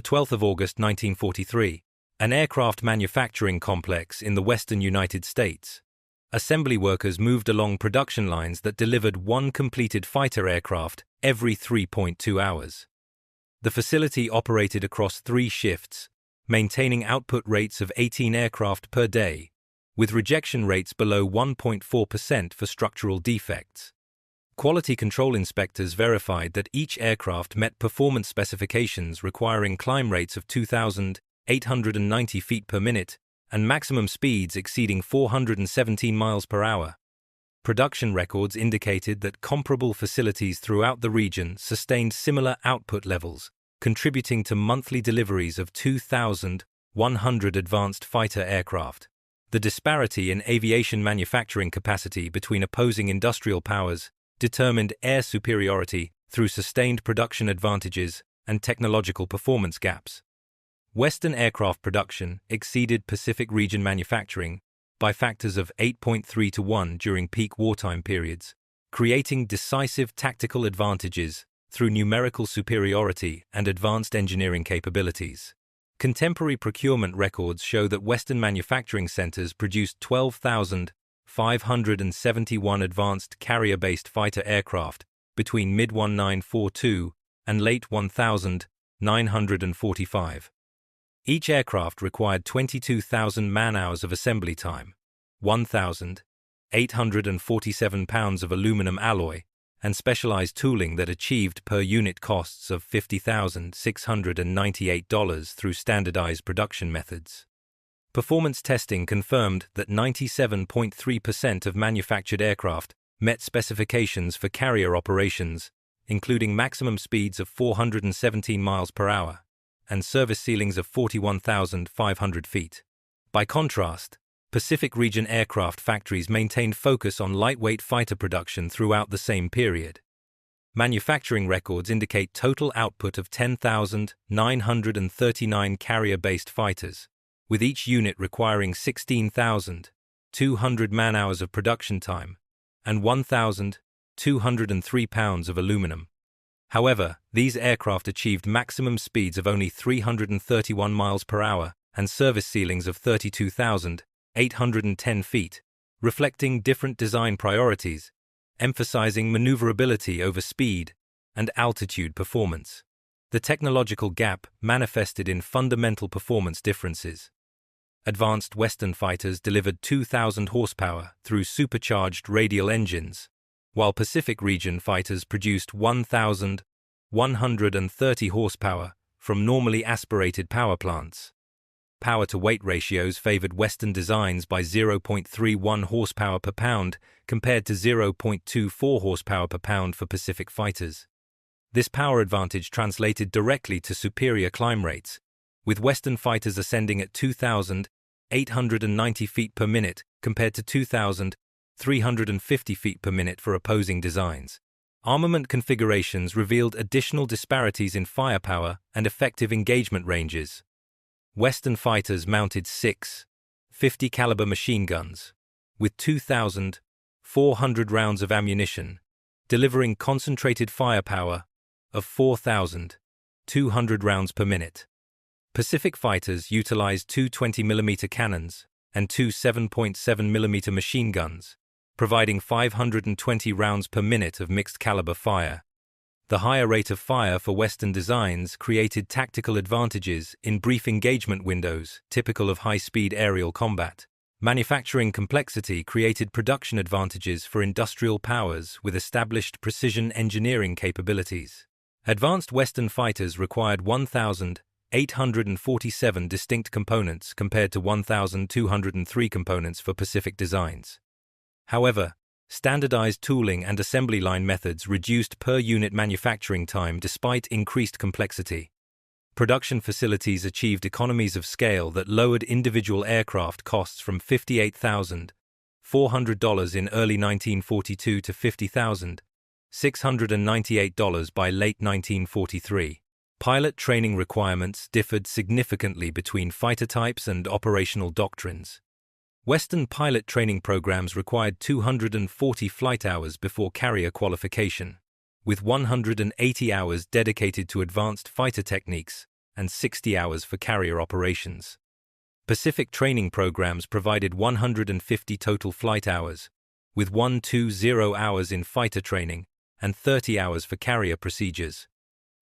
12th of August 1943, an aircraft manufacturing complex in the western United States. Assembly workers moved along production lines that delivered one completed fighter aircraft every 3.2 hours. The facility operated across 3 shifts, maintaining output rates of 18 aircraft per day, with rejection rates below 1.4% for structural defects. Quality control inspectors verified that each aircraft met performance specifications requiring climb rates of 2,890 feet per minute and maximum speeds exceeding 417 miles per hour. Production records indicated that comparable facilities throughout the region sustained similar output levels, contributing to monthly deliveries of 2,100 advanced fighter aircraft. The disparity in aviation manufacturing capacity between opposing industrial powers determined air superiority through sustained production advantages and technological performance gaps. Western aircraft production exceeded Pacific region manufacturing by factors of 8.3 to 1 during peak wartime periods, creating decisive tactical advantages through numerical superiority and advanced engineering capabilities. Contemporary procurement records show that Western manufacturing centers produced 12,571 advanced carrier-based fighter aircraft between mid-1942 and late 1945. Each aircraft required 22,000 man-hours of assembly time, 1,847 pounds of aluminum alloy, and specialized tooling that achieved per-unit costs of $50,698 through standardized production methods. Performance testing confirmed that 97.3% of manufactured aircraft met specifications for carrier operations, including maximum speeds of 417 miles per hour and service ceilings of 41,500 feet. By contrast, Pacific region aircraft factories maintained focus on lightweight fighter production throughout the same period. Manufacturing records indicate total output of 10,939 carrier-based fighters, with each unit requiring 16,200 man-hours of production time and 1,203 pounds of aluminum. However, these aircraft achieved maximum speeds of only 331 miles per hour and service ceilings of 32,810 feet, reflecting different design priorities, emphasizing maneuverability over speed and altitude performance. The technological gap manifested in fundamental performance differences. Advanced Western fighters delivered 2,000 horsepower through supercharged radial engines, while Pacific region fighters produced 1,130 horsepower from normally aspirated power plants. Power-to-weight ratios favored Western designs by 0.31 horsepower per pound compared to 0.24 horsepower per pound for Pacific fighters. This power advantage translated directly to superior climb rates, with Western fighters ascending at 2,890 feet per minute compared to 2,350 feet per minute for opposing designs. Armament configurations revealed additional disparities in firepower and effective engagement ranges. Western fighters mounted 6 .50 caliber machine guns, with 2,400 rounds of ammunition, delivering concentrated firepower of 4,200 rounds per minute. Pacific fighters utilized 2 20mm cannons and 2 7.7mm machine guns, providing 520 rounds per minute of mixed caliber fire. The higher rate of fire for Western designs created tactical advantages in brief engagement windows typical of high-speed aerial combat. Manufacturing complexity created production advantages for industrial powers with established precision engineering capabilities. Advanced Western fighters required 1,847 distinct components compared to 1,203 components for Pacific designs. However, standardized tooling and assembly line methods reduced per-unit manufacturing time despite increased complexity. Production facilities achieved economies of scale that lowered individual aircraft costs from $58,400 in early 1942 to $50,698 by late 1943. Pilot training requirements differed significantly between fighter types and operational doctrines. Western pilot training programs required 240 flight hours before carrier qualification, with 180 hours dedicated to advanced fighter techniques and 60 hours for carrier operations. Pacific training programs provided 150 total flight hours, with 120 hours in fighter training and 30 hours for carrier procedures.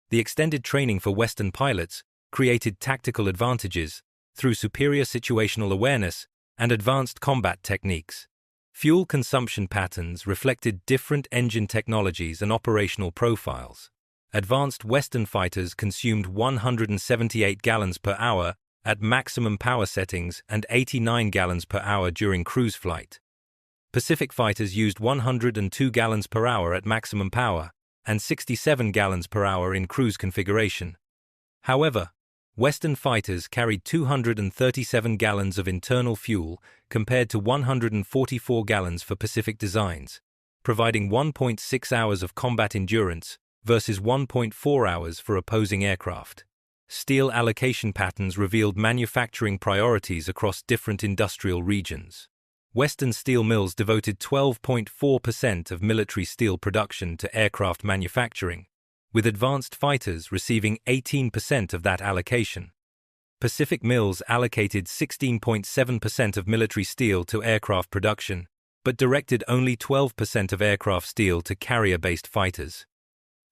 The extended training for Western pilots created tactical advantages through superior situational awareness and advanced combat techniques. Fuel consumption patterns reflected different engine technologies and operational profiles. Advanced Western fighters consumed 178 gallons per hour at maximum power settings and 89 gallons per hour during cruise flight. Pacific fighters used 102 gallons per hour at maximum power and 67 gallons per hour in cruise configuration. However, Western fighters carried 237 gallons of internal fuel compared to 144 gallons for Pacific designs, providing 1.6 hours of combat endurance versus 1.4 hours for opposing aircraft. Steel allocation patterns revealed manufacturing priorities across different industrial regions. Western steel mills devoted 12.4% of military steel production to aircraft manufacturing, with advanced fighters receiving 18% of that allocation. Pacific mills allocated 16.7% of military steel to aircraft production, but directed only 12% of aircraft steel to carrier-based fighters.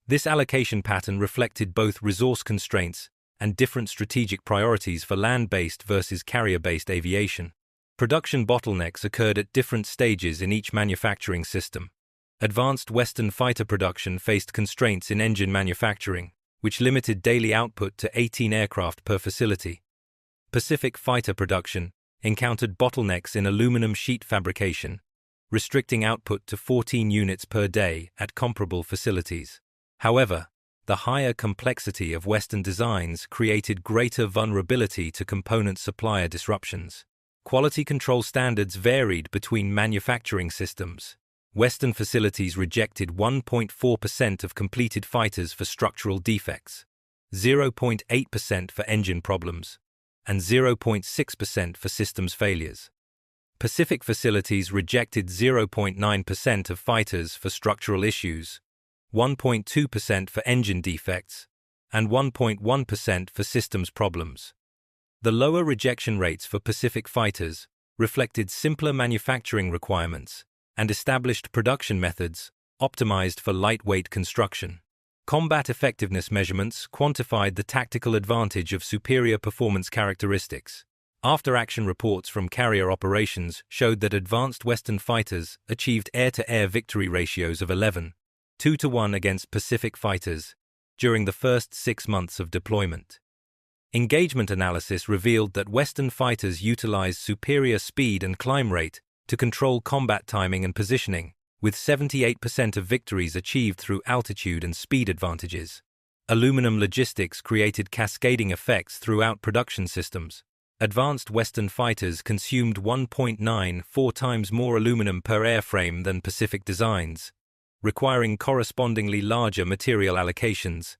This allocation pattern reflected both resource constraints and different strategic priorities for land-based versus carrier-based aviation. Production bottlenecks occurred at different stages in each manufacturing system. Advanced Western fighter production faced constraints in engine manufacturing, which limited daily output to 18 aircraft per facility. Pacific fighter production encountered bottlenecks in aluminum sheet fabrication, restricting output to 14 units per day at comparable facilities. However, the higher complexity of Western designs created greater vulnerability to component supplier disruptions. Quality control standards varied between manufacturing systems. Western facilities rejected 1.4% of completed fighters for structural defects, 0.8% for engine problems, and 0.6% for systems failures. Pacific facilities rejected 0.9% of fighters for structural issues, 1.2% for engine defects, and 1.1% for systems problems. The lower rejection rates for Pacific fighters reflected simpler manufacturing requirements and established production methods optimized for lightweight construction. Combat effectiveness measurements quantified the tactical advantage of superior performance characteristics. After-action reports from carrier operations showed that advanced Western fighters achieved air-to-air victory ratios of 11:2 against Pacific fighters during the first 6 months of deployment. Engagement analysis revealed that Western fighters utilized superior speed and climb rate to control combat timing and positioning, with 78% of victories achieved through altitude and speed advantages. Aluminum logistics created cascading effects throughout production systems. Advanced Western fighters consumed 1.94 times more aluminum per airframe than Pacific designs, requiring correspondingly larger material allocations.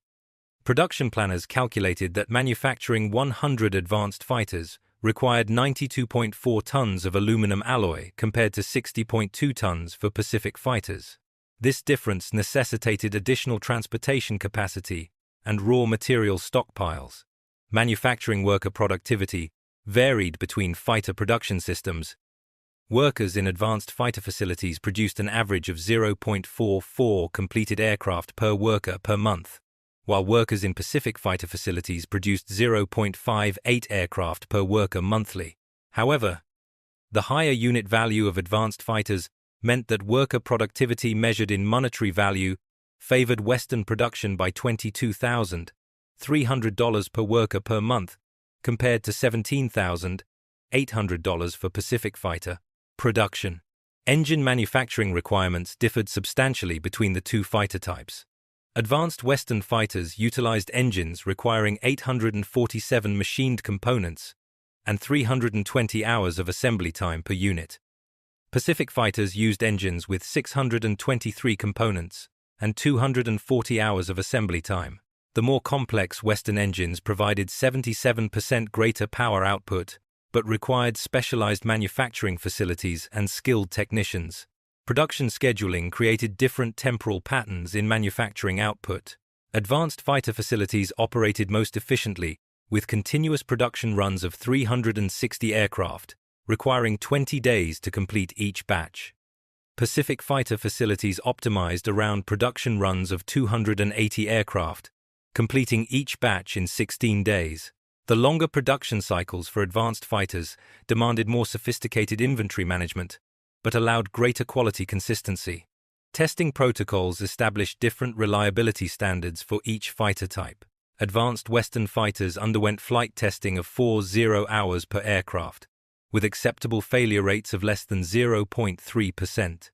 Production planners calculated that manufacturing 100 advanced fighters required 92.4 tons of aluminum alloy compared to 60.2 tons for Pacific fighters. This difference necessitated additional transportation capacity and raw material stockpiles. Manufacturing worker productivity varied between fighter production systems. Workers in advanced fighter facilities produced an average of 0.44 completed aircraft per worker per month, while workers in Pacific fighter facilities produced 0.58 aircraft per worker monthly. However, the higher unit value of advanced fighters meant that worker productivity measured in monetary value favored Western production by $22,300 per worker per month, compared to $17,800 for Pacific fighter production. Engine manufacturing requirements differed substantially between the two fighter types. Advanced Western fighters utilized engines requiring 847 machined components and 320 hours of assembly time per unit. Pacific fighters used engines with 623 components and 240 hours of assembly time. The more complex Western engines provided 77% greater power output, but required specialized manufacturing facilities and skilled technicians. Production scheduling created different temporal patterns in manufacturing output. Advanced fighter facilities operated most efficiently with continuous production runs of 360 aircraft, requiring 20 days to complete each batch. Pacific fighter facilities optimized around production runs of 280 aircraft, completing each batch in 16 days. The longer production cycles for advanced fighters demanded more sophisticated inventory management, but allowed greater quality consistency. Testing protocols established different reliability standards for each fighter type. Advanced Western fighters underwent flight testing of 40 hours per aircraft, with acceptable failure rates of less than 0.3%.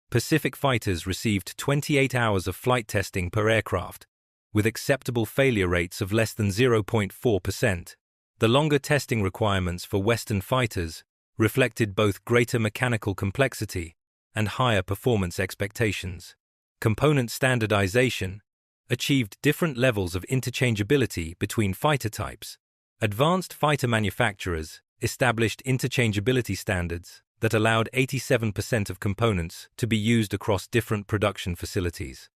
Pacific fighters received 28 hours of flight testing per aircraft, with acceptable failure rates of less than 0.4%. The longer testing requirements for Western fighters reflected both greater mechanical complexity and higher performance expectations. Component standardization achieved different levels of interchangeability between fighter types. Advanced fighter manufacturers established interchangeability standards that allowed 87% of components to be used across different production facilities.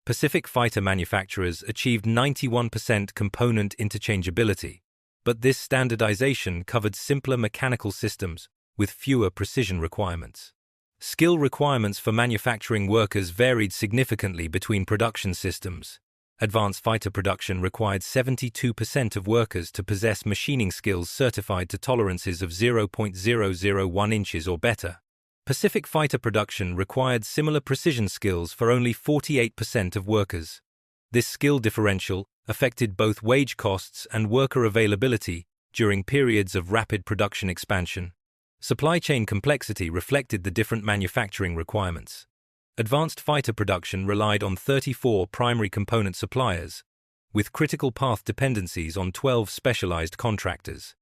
Pacific fighter manufacturers achieved 91% component interchangeability, but this standardization covered simpler mechanical systems with fewer precision requirements. Skill requirements for manufacturing workers varied significantly between production systems. Advanced fighter production required 72% of workers to possess machining skills certified to tolerances of 0.001 inches or better. Pacific fighter production required similar precision skills for only 48% of workers. This skill differential affected both wage costs and worker availability during periods of rapid production expansion. Supply chain complexity reflected the different manufacturing requirements. Advanced fighter production relied on 34 primary component suppliers, with critical path dependencies on 12 specialized contractors.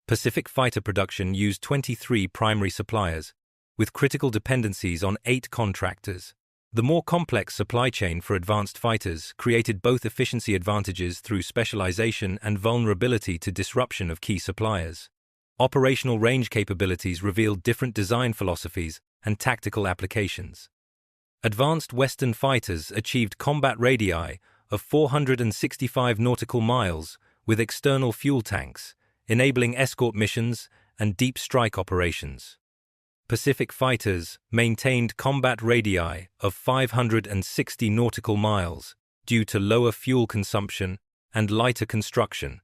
Pacific fighter production used 23 primary suppliers, with critical dependencies on 8 contractors. The more complex supply chain for advanced fighters created both efficiency advantages through specialization and vulnerability to disruption of key suppliers. Operational range capabilities revealed different design philosophies and tactical applications. Advanced Western fighters achieved combat radii of 465 nautical miles with external fuel tanks, enabling escort missions and deep strike operations. Pacific fighters maintained combat radii of 560 nautical miles due to lower fuel consumption and lighter construction,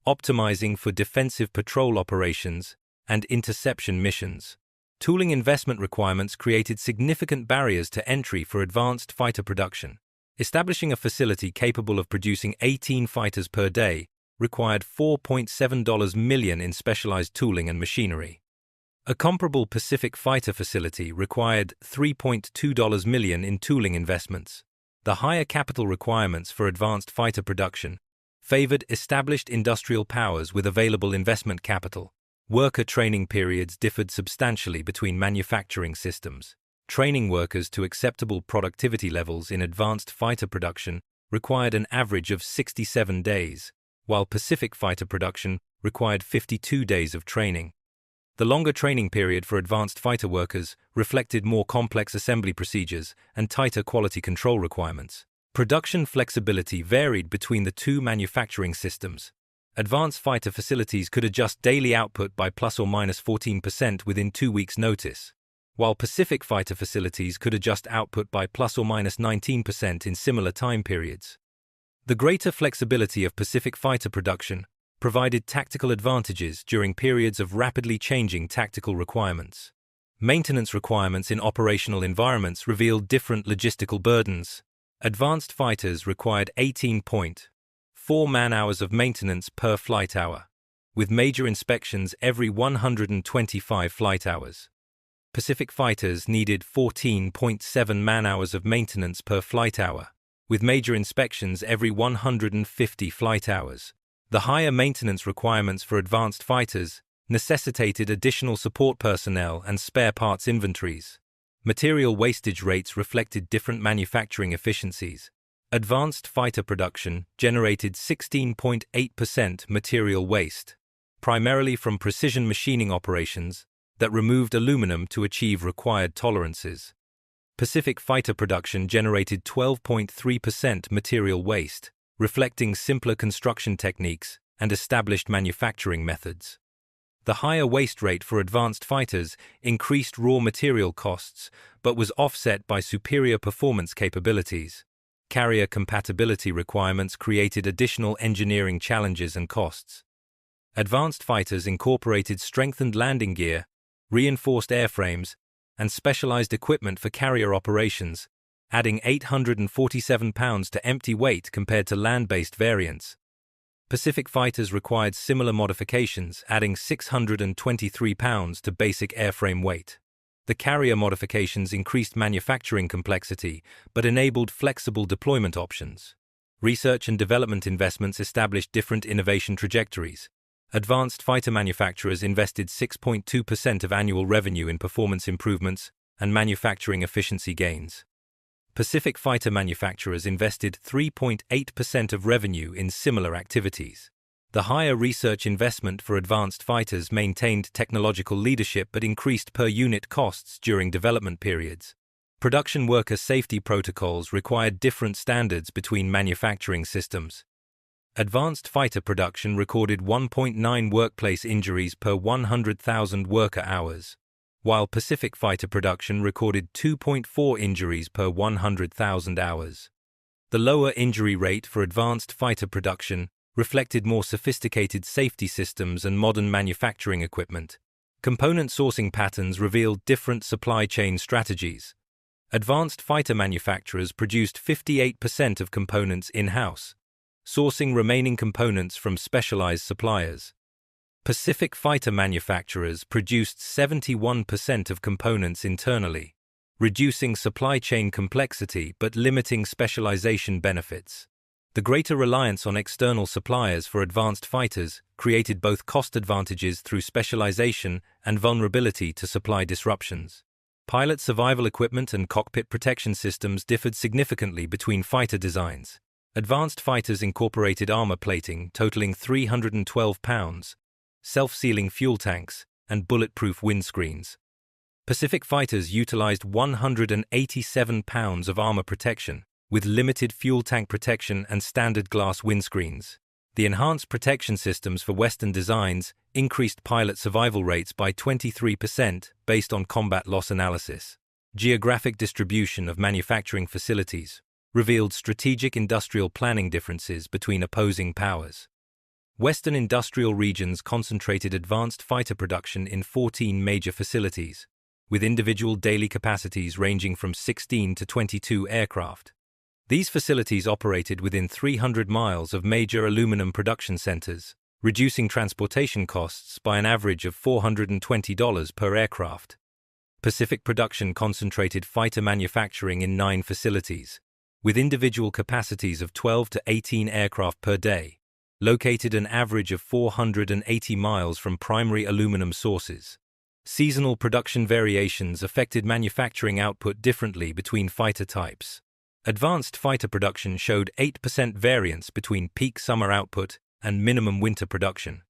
optimizing for defensive patrol operations and interception missions. Tooling investment requirements created significant barriers to entry for advanced fighter production. Establishing a facility capable of producing 18 fighters per day required $4.7 million in specialized tooling and machinery. A comparable Pacific fighter facility required $3.2 million in tooling investments. The higher capital requirements for advanced fighter production favored established industrial powers with available investment capital. Worker training periods differed substantially between manufacturing systems. Training workers to acceptable productivity levels in advanced fighter production required an average of 67 days, while Pacific fighter production required 52 days of training. The longer training period for advanced fighter workers reflected more complex assembly procedures and tighter quality control requirements. Production flexibility varied between the two manufacturing systems. Advanced fighter facilities could adjust daily output by plus or minus 14% within 2 weeks' notice, while Pacific fighter facilities could adjust output by plus or minus 19% in similar time periods. The greater flexibility of Pacific fighter production provided tactical advantages during periods of rapidly changing tactical requirements. Maintenance requirements in operational environments revealed different logistical burdens. Advanced fighters required 18.4 man-hours of maintenance per flight hour, with major inspections every 125 flight hours. Pacific fighters needed 14.7 man-hours of maintenance per flight hour, with major inspections every 150 flight hours. The higher maintenance requirements for advanced fighters necessitated additional support personnel and spare parts inventories. Material wastage rates reflected different manufacturing efficiencies. Advanced fighter production generated 16.8% material waste, primarily from precision machining operations that removed aluminum to achieve required tolerances. Pacific fighter production generated 12.3% material waste, reflecting simpler construction techniques and established manufacturing methods. The higher waste rate for advanced fighters increased raw material costs, but was offset by superior performance capabilities. Carrier compatibility requirements created additional engineering challenges and costs. Advanced fighters incorporated strengthened landing gear, reinforced airframes, and specialized equipment for carrier operations, adding 847 pounds to empty weight compared to land-based variants. Pacific fighters required similar modifications, adding 623 pounds to basic airframe weight. The carrier modifications increased manufacturing complexity but enabled flexible deployment options. Research and development investments established different innovation trajectories. Advanced fighter manufacturers invested 6.2% of annual revenue in performance improvements and manufacturing efficiency gains. Pacific fighter manufacturers invested 3.8% of revenue in similar activities. The higher research investment for advanced fighters maintained technological leadership but increased per-unit costs during development periods. Production worker safety protocols required different standards between manufacturing systems. Advanced fighter production recorded 1.9 workplace injuries per 100,000 worker hours, while Pacific fighter production recorded 2.4 injuries per 100,000 hours. The lower injury rate for advanced fighter production reflected more sophisticated safety systems and modern manufacturing equipment. Component sourcing patterns revealed different supply chain strategies. Advanced fighter manufacturers produced 58% of components in-house, sourcing remaining components from specialized suppliers. Pacific fighter manufacturers produced 71% of components internally, reducing supply chain complexity but limiting specialization benefits. The greater reliance on external suppliers for advanced fighters created both cost advantages through specialization and vulnerability to supply disruptions. Pilot survival equipment and cockpit protection systems differed significantly between fighter designs. Advanced fighters incorporated armor plating totaling 312 pounds, self-sealing fuel tanks, and bulletproof windscreens. Pacific fighters utilized 187 pounds of armor protection, with limited fuel tank protection and standard glass windscreens. The enhanced protection systems for Western designs increased pilot survival rates by 23% based on combat loss analysis. Geographic distribution of manufacturing facilities revealed strategic industrial planning differences between opposing powers. Western industrial regions concentrated advanced fighter production in 14 major facilities, with individual daily capacities ranging from 16 to 22 aircraft. These facilities operated within 300 miles of major aluminum production centers, reducing transportation costs by an average of $420 per aircraft. Pacific production concentrated fighter manufacturing in 9 facilities, with individual capacities of 12 to 18 aircraft per day, located an average of 480 miles from primary aluminum sources. Seasonal production variations affected manufacturing output differently between fighter types. Advanced fighter production showed 8% variance between peak summer output and minimum winter production,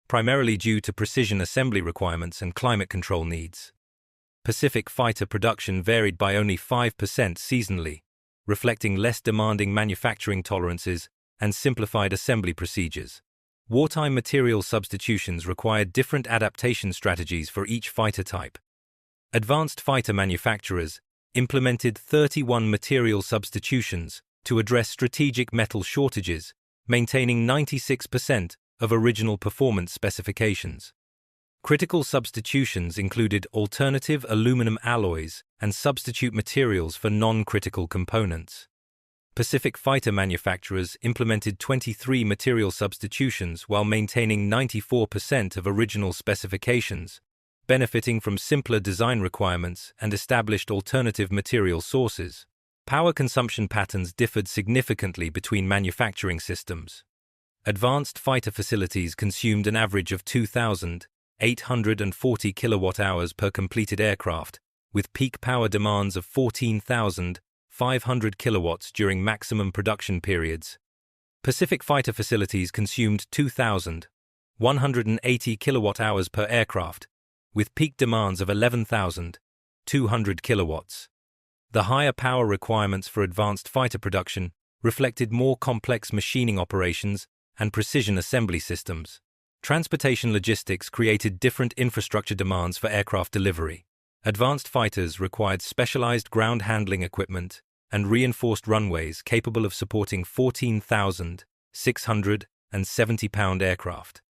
primarily due to precision assembly requirements and climate control needs. Pacific fighter production varied by only 5% seasonally, reflecting less demanding manufacturing tolerances and simplified assembly procedures. Wartime material substitutions required different adaptation strategies for each fighter type. Advanced fighter manufacturers implemented 31 material substitutions to address strategic metal shortages, maintaining 96% of original performance specifications. Critical substitutions included alternative aluminum alloys and substitute materials for non-critical components. Pacific fighter manufacturers implemented 23 material substitutions while maintaining 94% of original specifications, benefiting from simpler design requirements and established alternative material sources. Power consumption patterns differed significantly between manufacturing systems. Advanced fighter facilities consumed an average of 2,840 kilowatt-hours per completed aircraft, with peak power demands of 14,500 kilowatts during maximum production periods. Pacific fighter facilities consumed 2,180 kilowatt-hours per aircraft, with peak demands of 11,200 kilowatts. The higher power requirements for advanced fighter production reflected more complex machining operations and precision assembly systems. Transportation logistics created different infrastructure demands for aircraft delivery. Advanced fighters required specialized ground handling equipment and reinforced runways capable of supporting 14,670-pound aircraft.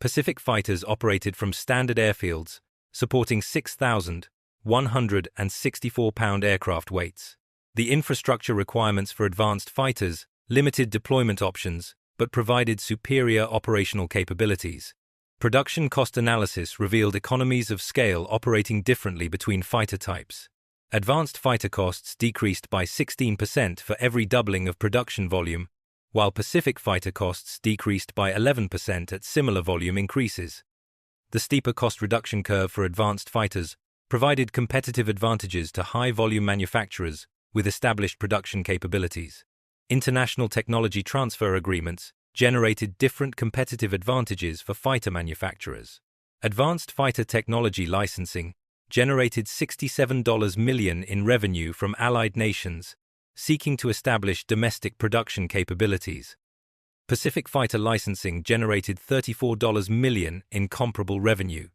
Pacific fighters operated from standard airfields, supporting 6,164-pound aircraft weights. The infrastructure requirements for advanced fighters limited deployment options but provided superior operational capabilities. Production cost analysis revealed economies of scale operating differently between fighter types. Advanced fighter costs decreased by 16% for every doubling of production volume, while Pacific fighter costs decreased by 11% at similar volume increases. The steeper cost reduction curve for advanced fighters provided competitive advantages to high-volume manufacturers with established production capabilities. International technology transfer agreements generated different competitive advantages for fighter manufacturers. Advanced fighter technology licensing generated $67 million in revenue from allied nations seeking to establish domestic production capabilities. Pacific fighter licensing generated $34 million in comparable revenue.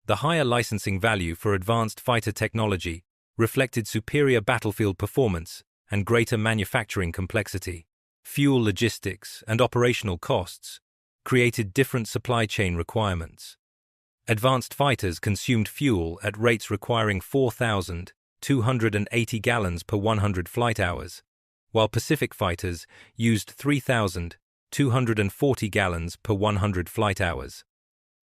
The higher licensing value for advanced fighter technology reflected superior battlefield performance and greater manufacturing complexity. Fuel logistics and operational costs created different supply chain requirements. Advanced fighters consumed fuel at rates requiring 4,280 gallons per 100 flight hours, while Pacific fighters used 3,240 gallons per 100 flight hours.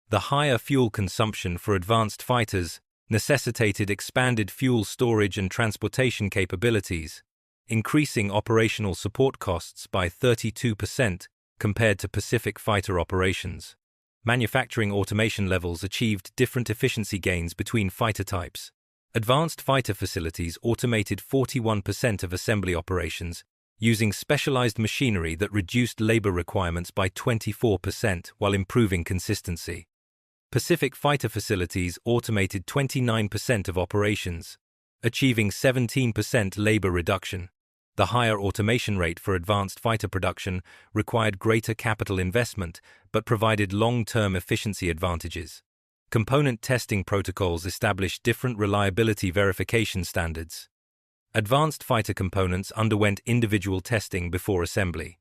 The higher fuel consumption for advanced fighters necessitated expanded fuel storage and transportation capabilities, increasing operational support costs by 32% compared to Pacific fighter operations. Manufacturing automation levels achieved different efficiency gains between fighter types. Advanced fighter facilities automated 41% of assembly operations, using specialized machinery that reduced labor requirements by 24% while improving consistency. Pacific fighter facilities automated 29% of operations, achieving 17% labor reduction. The higher automation rate for advanced fighter production required greater capital investment but provided long-term efficiency advantages. Component testing protocols established different reliability verification standards. Advanced fighter components underwent individual testing before assembly,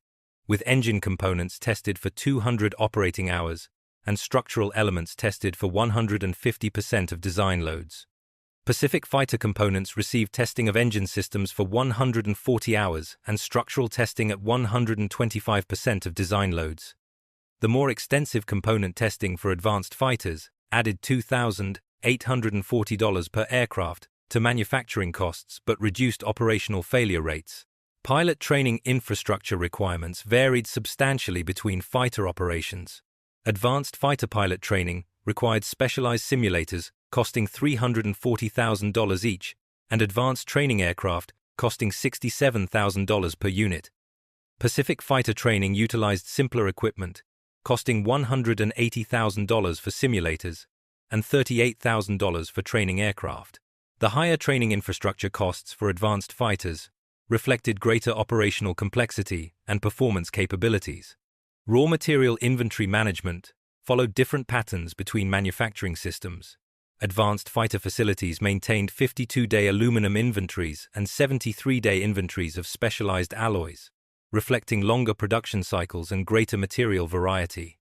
with engine components tested for 200 operating hours and structural elements tested for 150% of design loads. Pacific fighter components received testing of engine systems for 140 hours and structural testing at 125% of design loads. The more extensive component testing for advanced fighters added $2,840 per aircraft to manufacturing costs but reduced operational failure rates. Pilot training infrastructure requirements varied substantially between fighter operations. Advanced fighter pilot training required specialized simulators costing $340,000 each, and advanced training aircraft costing $67,000 per unit. Pacific fighter training utilized simpler equipment, costing $180,000 for simulators and $38,000 for training aircraft. The higher training infrastructure costs for advanced fighters reflected greater operational complexity and performance capabilities. Raw material inventory management followed different patterns between manufacturing systems. Advanced fighter facilities maintained 52-day aluminum inventories and 73-day inventories of specialized alloys, reflecting longer production cycles and greater material variety.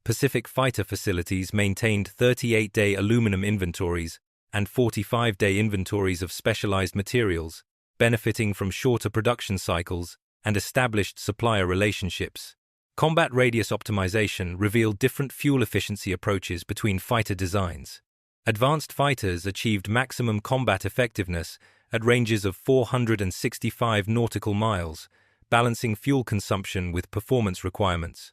Pacific fighter facilities maintained 38-day aluminum inventories and 45-day inventories of specialized materials, benefiting from shorter production cycles and established supplier relationships. Combat radius optimization revealed different fuel efficiency approaches between fighter designs. Advanced fighters achieved maximum combat effectiveness at ranges of 465 nautical miles, balancing fuel consumption with performance requirements.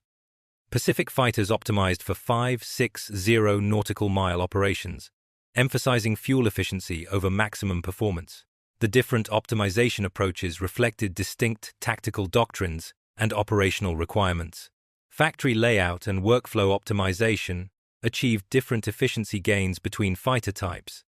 Pacific fighters optimized for 560 nautical mile operations, emphasizing fuel efficiency over maximum performance. The different optimization approaches reflected distinct tactical doctrines and operational requirements. Factory layout and workflow optimization achieved different efficiency gains between fighter types.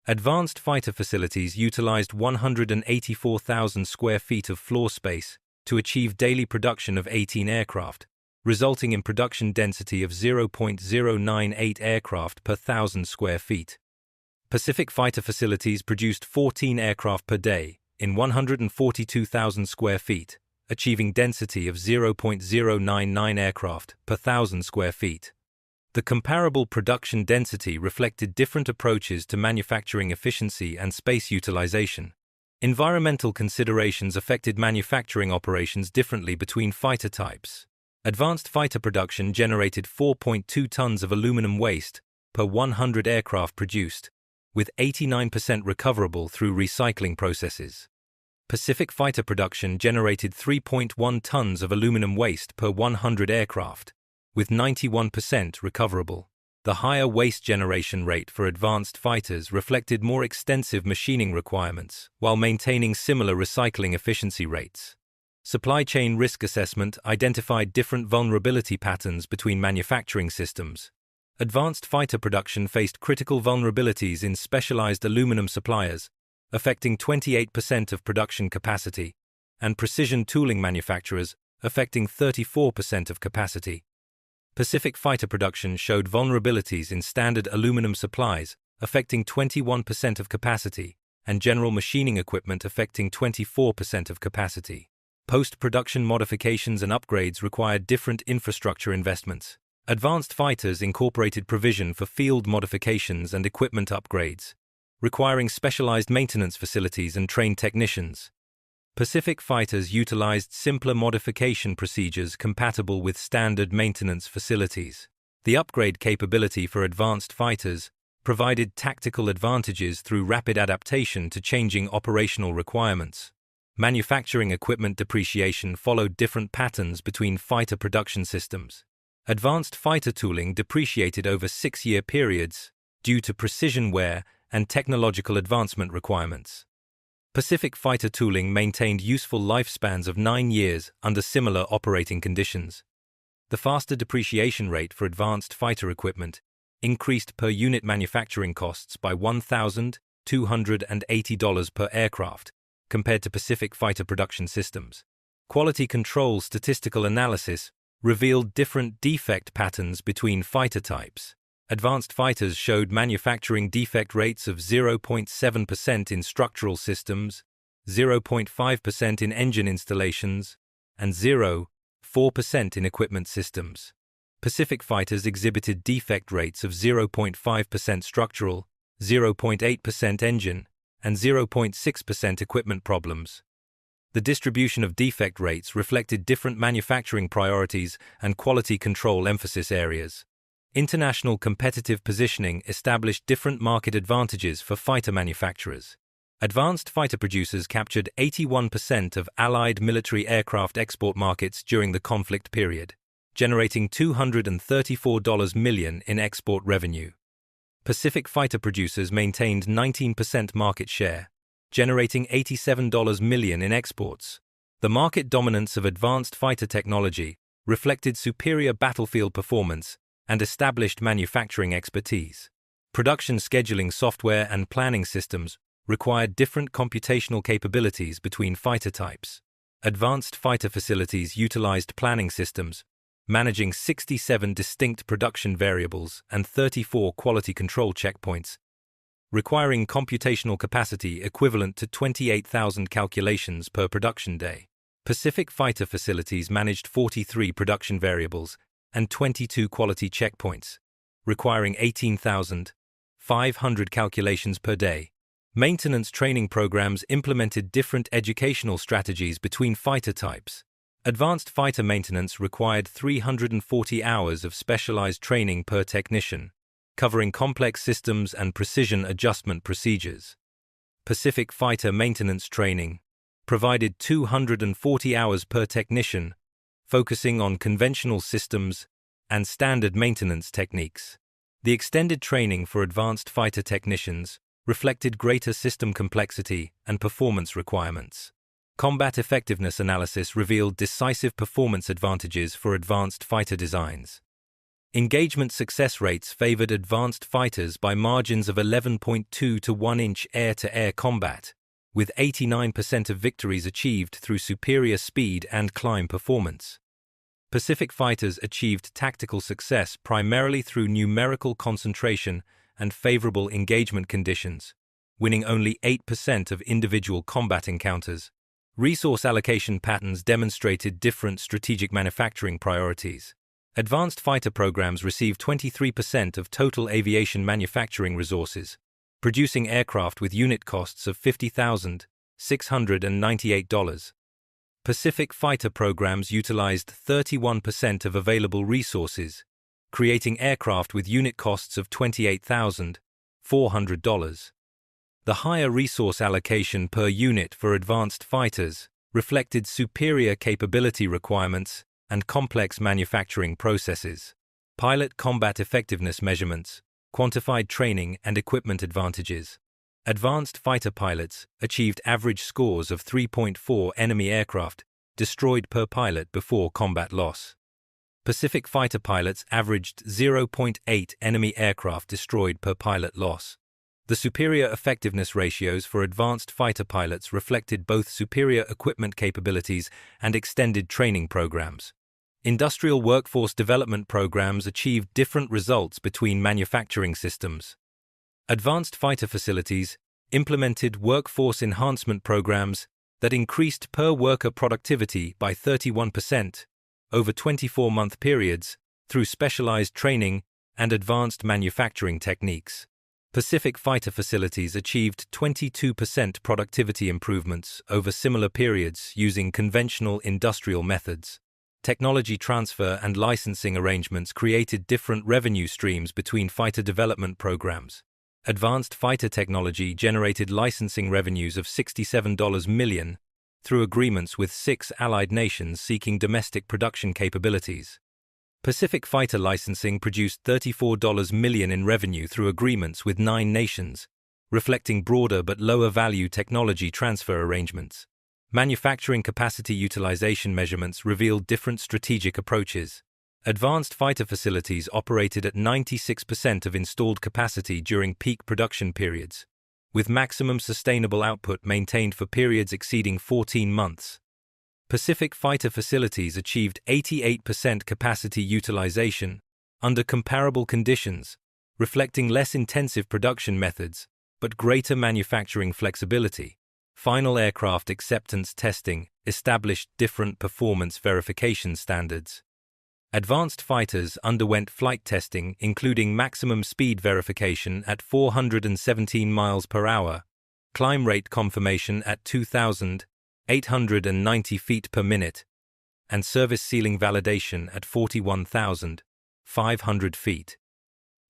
Advanced fighter facilities utilized 184,000 square feet of floor space to achieve daily production of 18 aircraft, resulting in production density of 0.098 aircraft per 1,000 square feet. Pacific Fighter facilities produced 14 aircraft per day in 142,000 square feet, achieving density of 0.099 aircraft per 1,000 square feet. The comparable production density reflected different approaches to manufacturing efficiency and space utilization. Environmental considerations affected manufacturing operations differently between fighter types. Advanced fighter production generated 4.2 tons of aluminum waste per 100 aircraft produced, with 89% recoverable through recycling processes. Pacific Fighter production generated 3.1 tons of aluminum waste per 100 aircraft, with 91% recoverable. The higher waste generation rate for advanced fighters reflected more extensive machining requirements, while maintaining similar recycling efficiency rates. Supply chain risk assessment identified different vulnerability patterns between manufacturing systems. Advanced fighter production faced critical vulnerabilities in specialized aluminum suppliers, affecting 28% of production capacity, and precision tooling manufacturers, affecting 34% of capacity. Pacific Fighter production showed vulnerabilities in standard aluminum supplies, affecting 21% of capacity, and general machining equipment affecting 24% of capacity. Post-production modifications and upgrades required different infrastructure investments. Advanced fighters incorporated provision for field modifications and equipment upgrades, requiring specialized maintenance facilities and trained technicians. Pacific fighters utilized simpler modification procedures compatible with standard maintenance facilities. The upgrade capability for advanced fighters provided tactical advantages through rapid adaptation to changing operational requirements. Manufacturing equipment depreciation followed different patterns between fighter production systems. Advanced fighter tooling depreciated over 6-year periods due to precision wear and technological advancement requirements. Pacific Fighter tooling maintained useful lifespans of 9 years under similar operating conditions. The faster depreciation rate for advanced fighter equipment increased per unit manufacturing costs by $1,280 per aircraft compared to Pacific Fighter production systems. Quality control statistical analysis revealed different defect patterns between fighter types. Advanced fighters showed manufacturing defect rates of 0.7% in structural systems, 0.5% in engine installations, and 0.4% in equipment systems. Pacific fighters exhibited defect rates of 0.5% structural, 0.8% engine, and 0.6% equipment problems. The distribution of defect rates reflected different manufacturing priorities and quality control emphasis areas. International competitive positioning established different market advantages for fighter manufacturers. Advanced fighter producers captured 81% of Allied military aircraft export markets during the conflict period, generating $234 million in export revenue. Pacific fighter producers maintained 19% market share, generating $87 million in exports. The market dominance of advanced fighter technology reflected superior battlefield performance and established manufacturing expertise. Production scheduling software and planning systems required different computational capabilities between fighter types. Advanced fighter facilities utilized planning systems, managing 67 distinct production variables and 34 quality control checkpoints, requiring computational capacity equivalent to 28,000 calculations per production day. Pacific fighter facilities managed 43 production variables and 22 quality checkpoints, requiring 18,500 calculations per day. Maintenance training programs implemented different educational strategies between fighter types. Advanced fighter maintenance required 340 hours of specialized training per technician, covering complex systems and precision adjustment procedures. Pacific fighter maintenance training provided 240 hours per technician, focusing on conventional systems and standard maintenance techniques. The extended training for advanced fighter technicians reflected greater system complexity and performance requirements. Combat effectiveness analysis revealed decisive performance advantages for advanced fighter designs. Engagement success rates favored advanced fighters by margins of 11.2 to 1 inch air-to-air combat, with 89% of victories achieved through superior speed and climb performance. Pacific fighters achieved tactical success primarily through numerical concentration and favorable engagement conditions, winning only 8% of individual combat encounters. Resource allocation patterns demonstrated different strategic manufacturing priorities. Advanced fighter programs received 23% of total aviation manufacturing resources, producing aircraft with unit costs of $50,698. Pacific fighter programs utilized 31% of available resources, creating aircraft with unit costs of $28,400. The higher resource allocation per unit for advanced fighters reflected superior capability requirements and complex manufacturing processes. Pilot combat effectiveness measurements quantified training and equipment advantages. Advanced fighter pilots achieved average scores of 3.4 enemy aircraft destroyed per pilot before combat loss. Pacific fighter pilots averaged 0.8 enemy aircraft destroyed per pilot loss. The superior effectiveness ratios for advanced fighter pilots reflected both superior equipment capabilities and extended training programs. Industrial workforce development programs achieved different results between manufacturing systems. Advanced fighter facilities implemented workforce enhancement programs that increased per-worker productivity by 31% over 24-month periods through specialized training and advanced manufacturing techniques. Pacific fighter facilities achieved 22% productivity improvements over similar periods using conventional industrial methods. Technology transfer and licensing arrangements created different revenue streams between fighter development programs. Advanced fighter technology generated licensing revenues of $67 million through agreements with 6 allied nations seeking domestic production capabilities. Pacific fighter licensing produced $34 million in revenue through agreements with 9 nations, reflecting broader but lower-value technology transfer arrangements. Manufacturing capacity utilization measurements revealed different strategic approaches. Advanced fighter facilities operated at 96% of installed capacity during peak production periods, with maximum sustainable output maintained for periods exceeding 14 months. Pacific fighter facilities achieved 88% capacity utilization under comparable conditions, reflecting less intensive production methods but greater manufacturing flexibility. Final aircraft acceptance testing established different performance verification standards. Advanced fighters underwent flight testing including maximum speed verification at 417 miles per hour, climb rate confirmation at 2,890 feet per minute, and service ceiling validation at 41,500 feet.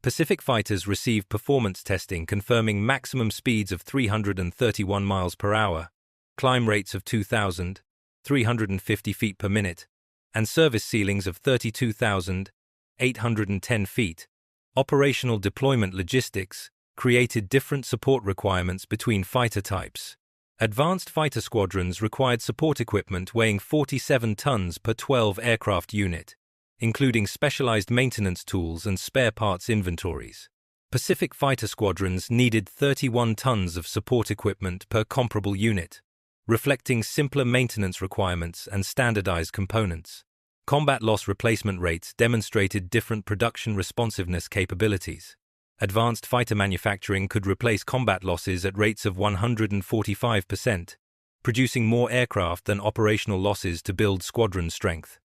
Pacific fighters received performance testing confirming maximum speeds of 331 miles per hour, climb rates of 2,350 feet per minute, and service ceilings of 32,810 feet. Operational deployment logistics created different support requirements between fighter types. Advanced fighter squadrons required support equipment weighing 47 tons per 12 aircraft unit, including specialized maintenance tools and spare parts inventories. Pacific fighter squadrons needed 31 tons of support equipment per comparable unit, reflecting simpler maintenance requirements and standardized components. Combat loss replacement rates demonstrated different production responsiveness capabilities. Advanced fighter manufacturing could replace combat losses at rates of 145%, producing more aircraft than operational losses to build squadron strength.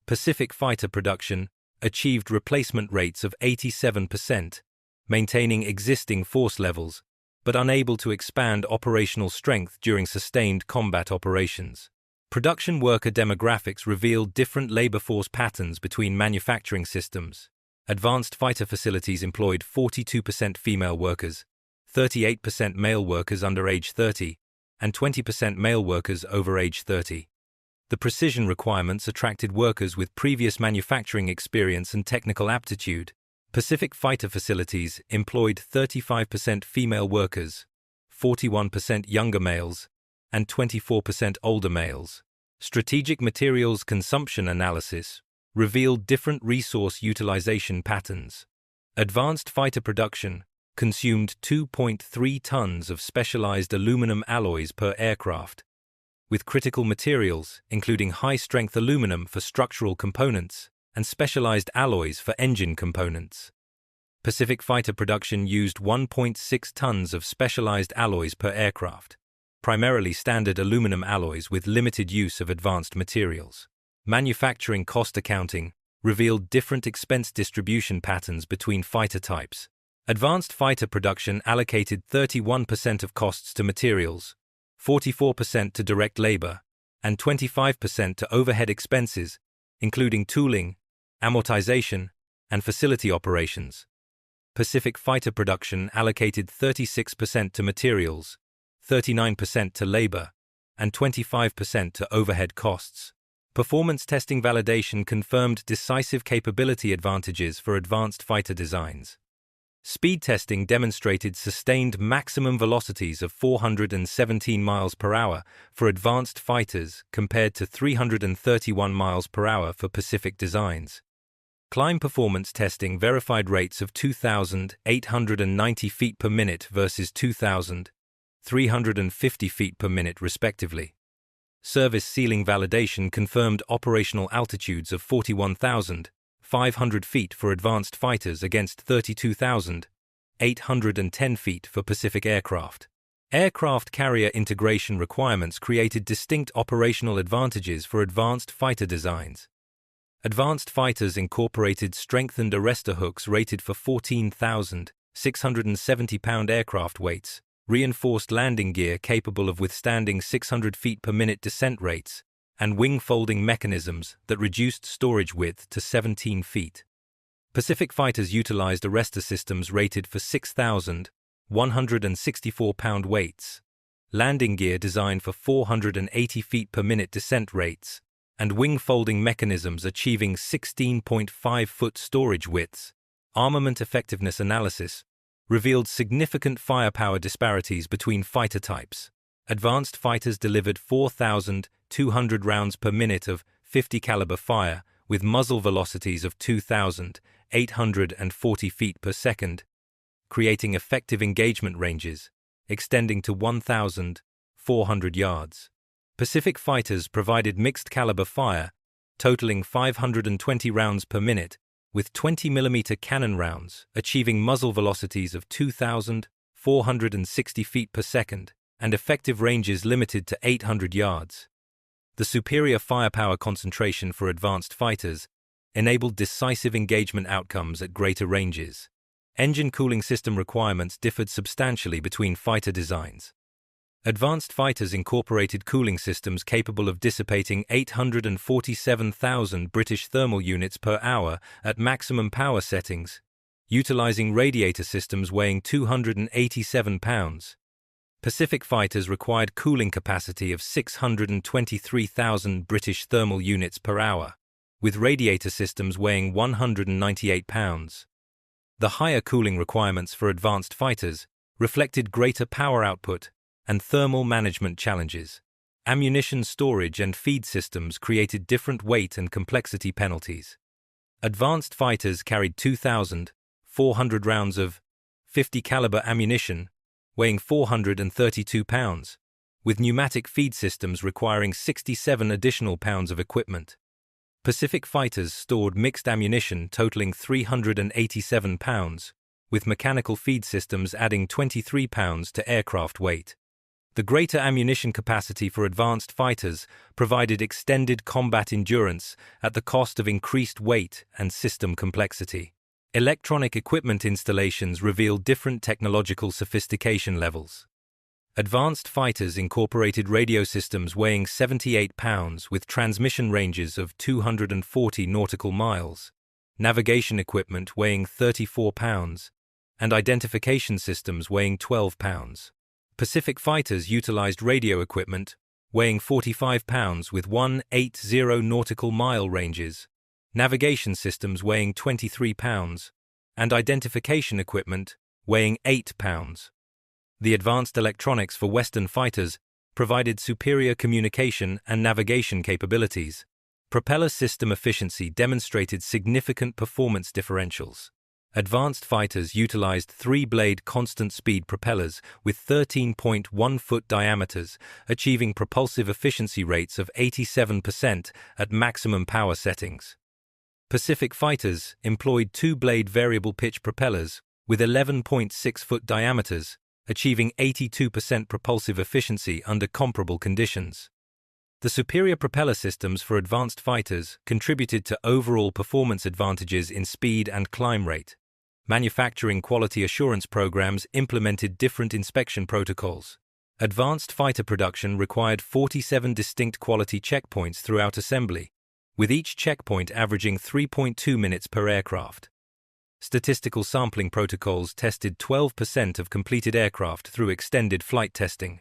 Pacific fighter production achieved replacement rates of 87%, maintaining existing force levels, but unable to expand operational strength during sustained combat operations. Production worker demographics revealed different labor force patterns between manufacturing systems. Advanced fighter facilities employed 42% female workers, 38% male workers under age 30, and 20% male workers over age 30. The precision requirements attracted workers with previous manufacturing experience and technical aptitude. Pacific fighter facilities employed 35% female workers, 41% younger males, and 24% older males. Strategic materials consumption analysis revealed different resource utilization patterns. Advanced fighter production consumed 2.3 tons of specialized aluminum alloys per aircraft, with critical materials including high-strength aluminum for structural components and specialized alloys for engine components. Pacific fighter production used 1.6 tons of specialized alloys per aircraft, primarily standard aluminum alloys with limited use of advanced materials. Manufacturing cost accounting revealed different expense distribution patterns between fighter types. Advanced fighter production allocated 31% of costs to materials, 44% to direct labor, and 25% to overhead expenses, including tooling, amortization, and facility operations. Pacific fighter production allocated 36% to materials, 39% to labor, and 25% to overhead costs. Performance testing validation confirmed decisive capability advantages for advanced fighter designs. Speed testing demonstrated sustained maximum velocities of 417 miles per hour for advanced fighters compared to 331 miles per hour for Pacific designs. Climb performance testing verified rates of 2,890 feet per minute versus 2,350 feet per minute respectively. Service ceiling validation confirmed operational altitudes of 41,500 feet for advanced fighters against 32,810 feet for Pacific aircraft. Aircraft carrier integration requirements created distinct operational advantages for advanced fighter designs. Advanced fighters incorporated strengthened arrestor hooks rated for 14,670-pound aircraft weights, reinforced landing gear capable of withstanding 600 feet per minute descent rates, and wing folding mechanisms that reduced storage width to 17 feet. Pacific fighters utilized arrestor systems rated for 6,164-pound weights, landing gear designed for 480 feet per minute descent rates, and wing folding mechanisms achieving 16.5-foot storage widths. Armament effectiveness analysis revealed significant firepower disparities between fighter types. Advanced fighters delivered 4,200 rounds per minute of 50 caliber fire with muzzle velocities of 2,840 feet per second, creating effective engagement ranges extending to 1,400 yards. Pacific fighters provided mixed caliber fire, totaling 520 rounds per minute, with 20mm cannon rounds achieving muzzle velocities of 2,460 feet per second and effective ranges limited to 800 yards. The superior firepower concentration for advanced fighters enabled decisive engagement outcomes at greater ranges. Engine cooling system requirements differed substantially between fighter designs. Advanced fighters incorporated cooling systems capable of dissipating 847,000 British thermal units per hour at maximum power settings, utilizing radiator systems weighing 287 pounds. Pacific fighters required cooling capacity of 623,000 British thermal units per hour, with radiator systems weighing 198 pounds. The higher cooling requirements for advanced fighters reflected greater power output and thermal management challenges. Ammunition storage and feed systems created different weight and complexity penalties. Advanced fighters carried 2,400 rounds of 50 caliber ammunition, weighing 432 pounds, with pneumatic feed systems requiring 67 additional pounds of equipment. Pacific fighters stored mixed ammunition totaling 387 pounds, with mechanical feed systems adding 23 pounds to aircraft weight. The greater ammunition capacity for advanced fighters provided extended combat endurance at the cost of increased weight and system complexity. Electronic equipment installations revealed different technological sophistication levels. Advanced fighters incorporated radio systems weighing 78 pounds with transmission ranges of 240 nautical miles, navigation equipment weighing 34 pounds, and identification systems weighing 12 pounds. Pacific fighters utilized radio equipment weighing 45 pounds with 180 nautical mile ranges, navigation systems weighing 23 pounds, and identification equipment weighing 8 pounds. The advanced electronics for Western fighters provided superior communication and navigation capabilities. Propeller system efficiency demonstrated significant performance differentials. Advanced fighters utilized 3-blade constant-speed propellers with 13.1-foot diameters, achieving propulsive efficiency rates of 87% at maximum power settings. Pacific fighters employed 2-blade variable-pitch propellers with 11.6-foot diameters, achieving 82% propulsive efficiency under comparable conditions. The superior propeller systems for advanced fighters contributed to overall performance advantages in speed and climb rate. Manufacturing quality assurance programs implemented different inspection protocols. Advanced fighter production required 47 distinct quality checkpoints throughout assembly, with each checkpoint averaging 3.2 minutes per aircraft. Statistical sampling protocols tested 12% of completed aircraft through extended flight testing.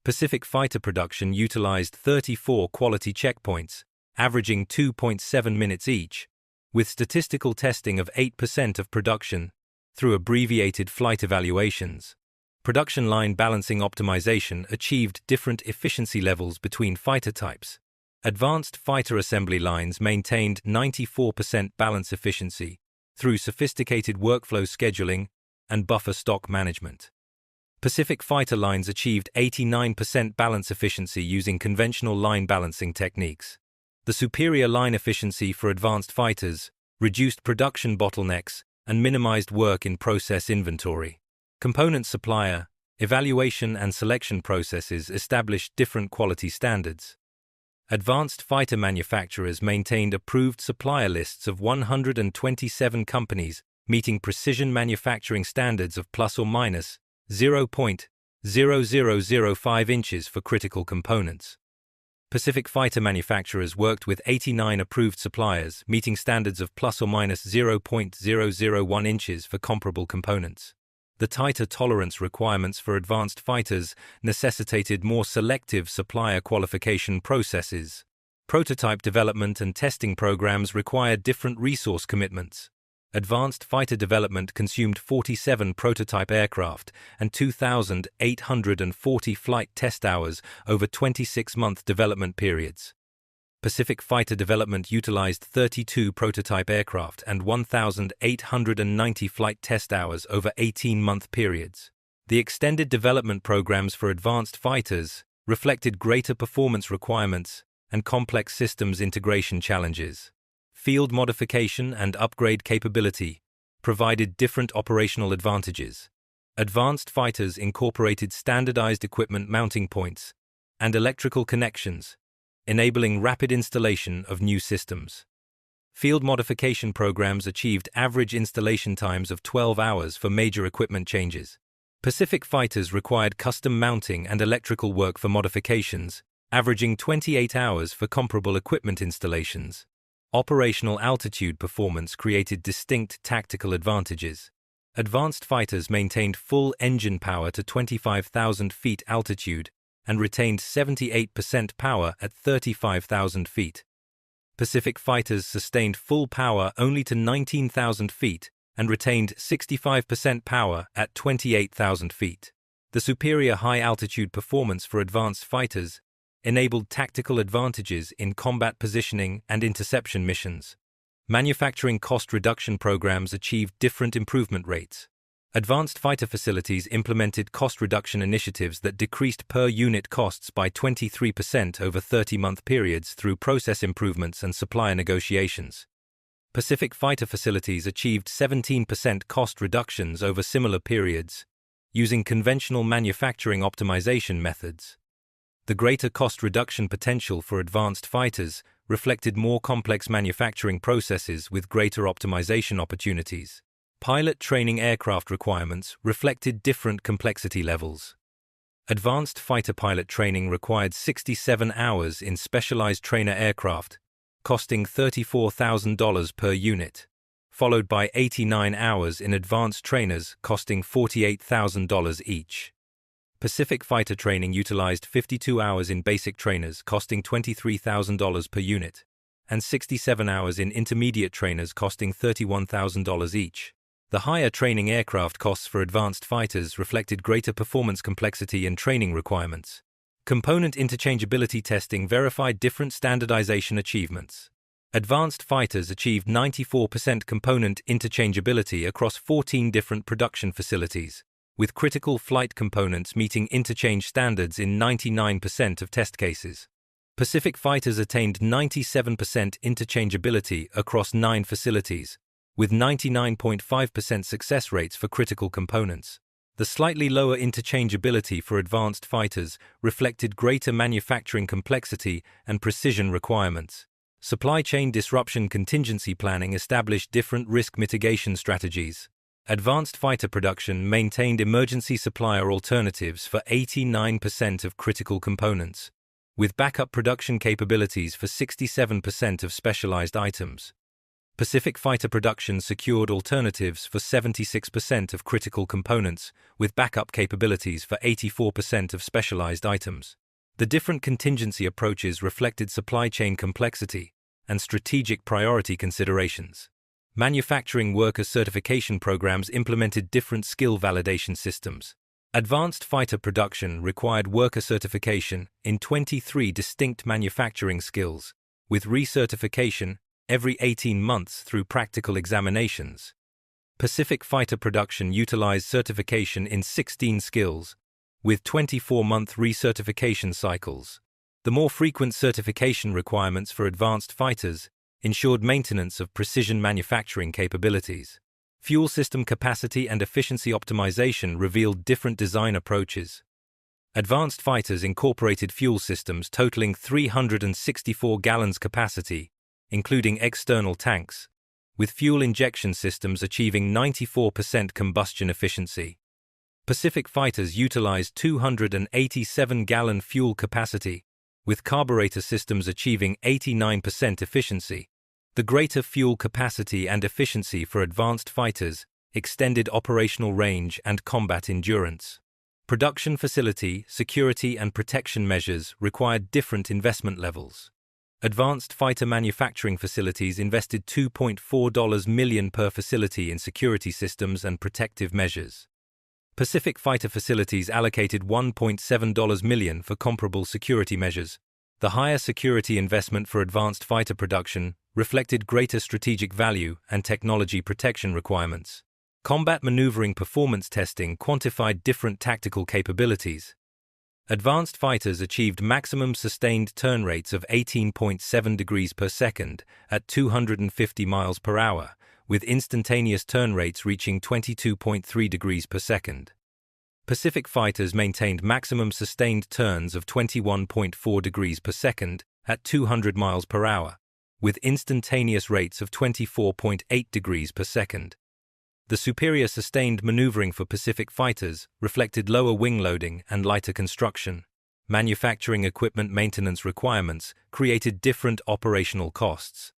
Pacific fighter production utilized 34 quality checkpoints, averaging 2.7 minutes each, with statistical testing of 8% of production through abbreviated flight evaluations. Production line balancing optimization achieved different efficiency levels between fighter types. Advanced fighter assembly lines maintained 94% balance efficiency through sophisticated workflow scheduling and buffer stock management. Pacific fighter lines achieved 89% balance efficiency using conventional line balancing techniques. The superior line efficiency for advanced fighters reduced production bottlenecks and minimized work in process inventory. Component supplier, evaluation and selection processes established different quality standards. Advanced fighter manufacturers maintained approved supplier lists of 127 companies meeting precision manufacturing standards of plus or minus 0.0005 inches for critical components. Pacific fighter manufacturers worked with 89 approved suppliers, meeting standards of plus or minus 0.001 inches for comparable components. The tighter tolerance requirements for advanced fighters necessitated more selective supplier qualification processes. Prototype development and testing programs required different resource commitments. Advanced fighter development consumed 47 prototype aircraft and 2,840 flight test hours over 26-month development periods. Pacific fighter development utilized 32 prototype aircraft and 1,890 flight test hours over 18-month periods. The extended development programs for advanced fighters reflected greater performance requirements and complex systems integration challenges. Field modification and upgrade capability provided different operational advantages. Advanced fighters incorporated standardized equipment mounting points and electrical connections, enabling rapid installation of new systems. Field modification programs achieved average installation times of 12 hours for major equipment changes. Pacific fighters required custom mounting and electrical work for modifications, averaging 28 hours for comparable equipment installations. Operational altitude performance created distinct tactical advantages. Advanced fighters maintained full engine power to 25,000 feet altitude and retained 78% power at 35,000 feet. Pacific fighters sustained full power only to 19,000 feet and retained 65% power at 28,000 feet. The superior high-altitude performance for advanced fighters enabled tactical advantages in combat positioning and interception missions. Manufacturing cost reduction programs achieved different improvement rates. Advanced fighter facilities implemented cost reduction initiatives that decreased per-unit costs by 23% over 30-month periods through process improvements and supplier negotiations. Pacific fighter facilities achieved 17% cost reductions over similar periods, using conventional manufacturing optimization methods. The greater cost reduction potential for advanced fighters reflected more complex manufacturing processes with greater optimization opportunities. Pilot training aircraft requirements reflected different complexity levels. Advanced fighter pilot training required 67 hours in specialized trainer aircraft, costing $34,000 per unit, followed by 89 hours in advanced trainers costing $48,000 each. Pacific fighter training utilized 52 hours in basic trainers costing $23,000 per unit, and 67 hours in intermediate trainers costing $31,000 each. The higher training aircraft costs for advanced fighters reflected greater performance complexity and training requirements. Component interchangeability testing verified different standardization achievements. Advanced fighters achieved 94% component interchangeability across 14 different production facilities, with critical flight components meeting interchange standards in 99% of test cases. Pacific fighters attained 97% interchangeability across 9 facilities, with 99.5% success rates for critical components. The slightly lower interchangeability for advanced fighters reflected greater manufacturing complexity and precision requirements. Supply chain disruption contingency planning established different risk mitigation strategies. Advanced fighter production maintained emergency supplier alternatives for 89% of critical components, with backup production capabilities for 67% of specialized items. Pacific fighter production secured alternatives for 76% of critical components, with backup capabilities for 84% of specialized items. The different contingency approaches reflected supply chain complexity and strategic priority considerations. Manufacturing worker certification programs implemented different skill validation systems. Advanced fighter production required worker certification in 23 distinct manufacturing skills, with recertification every 18 months through practical examinations. Pacific fighter production utilized certification in 16 skills, with 24-month recertification cycles. The more frequent certification requirements for advanced fighters ensured maintenance of precision manufacturing capabilities. Fuel system capacity and efficiency optimization revealed different design approaches. Advanced fighters incorporated fuel systems totaling 364 gallons capacity, including external tanks, with fuel injection systems achieving 94% combustion efficiency. Pacific fighters utilized 287-gallon fuel capacity, with carburetor systems achieving 89% efficiency. The greater fuel capacity and efficiency for advanced fighters extended operational range and combat endurance. Production facility, security and protection measures required different investment levels. Advanced fighter manufacturing facilities invested $2.4 million per facility in security systems and protective measures. Pacific fighter facilities allocated $1.7 million for comparable security measures. The higher security investment for advanced fighter production reflected greater strategic value and technology protection requirements. Combat maneuvering performance testing quantified different tactical capabilities. Advanced fighters achieved maximum sustained turn rates of 18.7 degrees per second at 250 miles per hour, with instantaneous turn rates reaching 22.3 degrees per second. Pacific fighters maintained maximum sustained turns of 21.4 degrees per second at 200 miles per hour, with instantaneous rates of 24.8 degrees per second. The superior sustained maneuvering for Pacific fighters reflected lower wing loading and lighter construction. Manufacturing equipment maintenance requirements created different operational costs.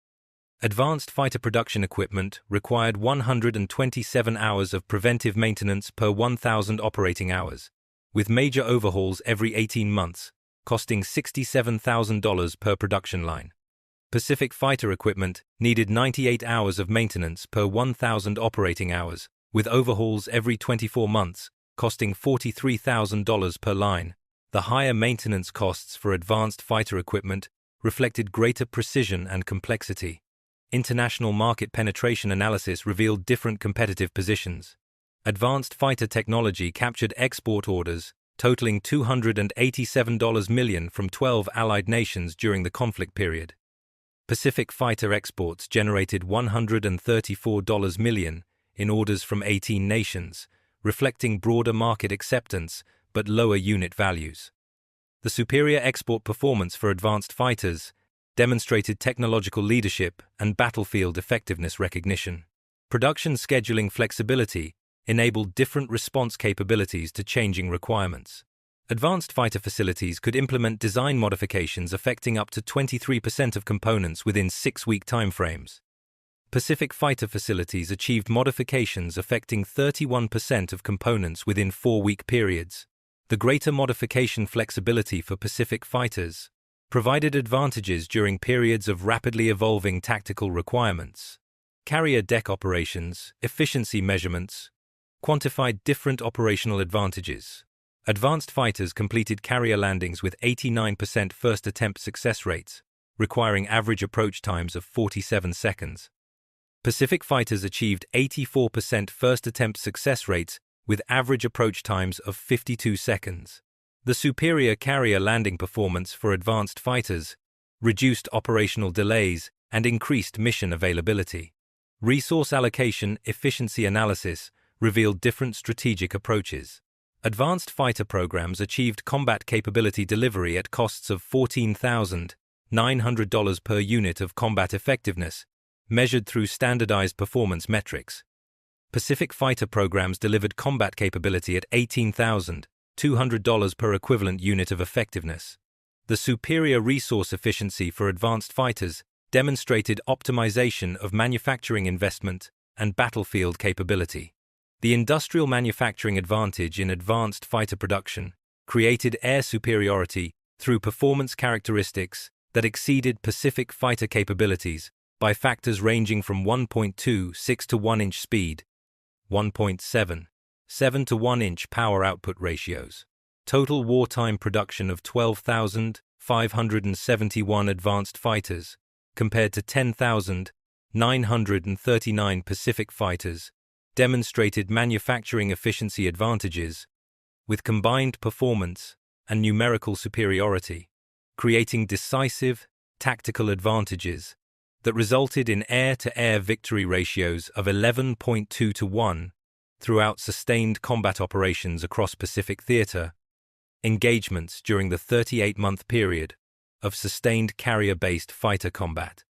Advanced fighter production equipment required 127 hours of preventive maintenance per 1,000 operating hours, with major overhauls every 18 months, costing $67,000 per production line. Pacific fighter equipment needed 98 hours of maintenance per 1,000 operating hours, with overhauls every 24 months, costing $43,000 per line. The higher maintenance costs for advanced fighter equipment reflected greater precision and complexity. International market penetration analysis revealed different competitive positions. Advanced fighter technology captured export orders totaling $287 million from 12 allied nations during the conflict period. Pacific fighter exports generated $134 million in orders from 18 nations, reflecting broader market acceptance but lower unit values. The superior export performance for advanced fighters demonstrated technological leadership and battlefield effectiveness recognition. Production scheduling flexibility enabled different response capabilities to changing requirements. Advanced fighter facilities could implement design modifications affecting up to 23% of components within 6-week timeframes. Pacific fighter facilities achieved modifications affecting 31% of components within 4-week periods. The greater modification flexibility for Pacific fighters provided advantages during periods of rapidly evolving tactical requirements. Carrier deck operations, efficiency measurements, quantified different operational advantages. Advanced fighters completed carrier landings with 89% first attempt success rates, requiring average approach times of 47 seconds. Pacific fighters achieved 84% first attempt success rates with average approach times of 52 seconds. The superior carrier landing performance for advanced fighters reduced operational delays and increased mission availability. Resource allocation efficiency analysis revealed different strategic approaches. Advanced fighter programs achieved combat capability delivery at costs of $14,900 per unit of combat effectiveness, measured through standardized performance metrics. Pacific fighter programs delivered combat capability at $18,200 per equivalent unit of effectiveness. The superior resource efficiency for advanced fighters demonstrated optimization of manufacturing investment and battlefield capability. The industrial manufacturing advantage in advanced fighter production created air superiority through performance characteristics that exceeded Pacific fighter capabilities by factors ranging from 1.26 to 1-inch speed, 1.77 to 1-inch power output ratios. Total wartime production of 12,571 advanced fighters, compared to 10,939 Pacific fighters, demonstrated manufacturing efficiency advantages, with combined performance and numerical superiority, creating decisive tactical advantages that resulted in air-to-air victory ratios of 11.2 to 1 throughout sustained combat operations across Pacific theater engagements during the 38-month period of sustained carrier-based fighter combat.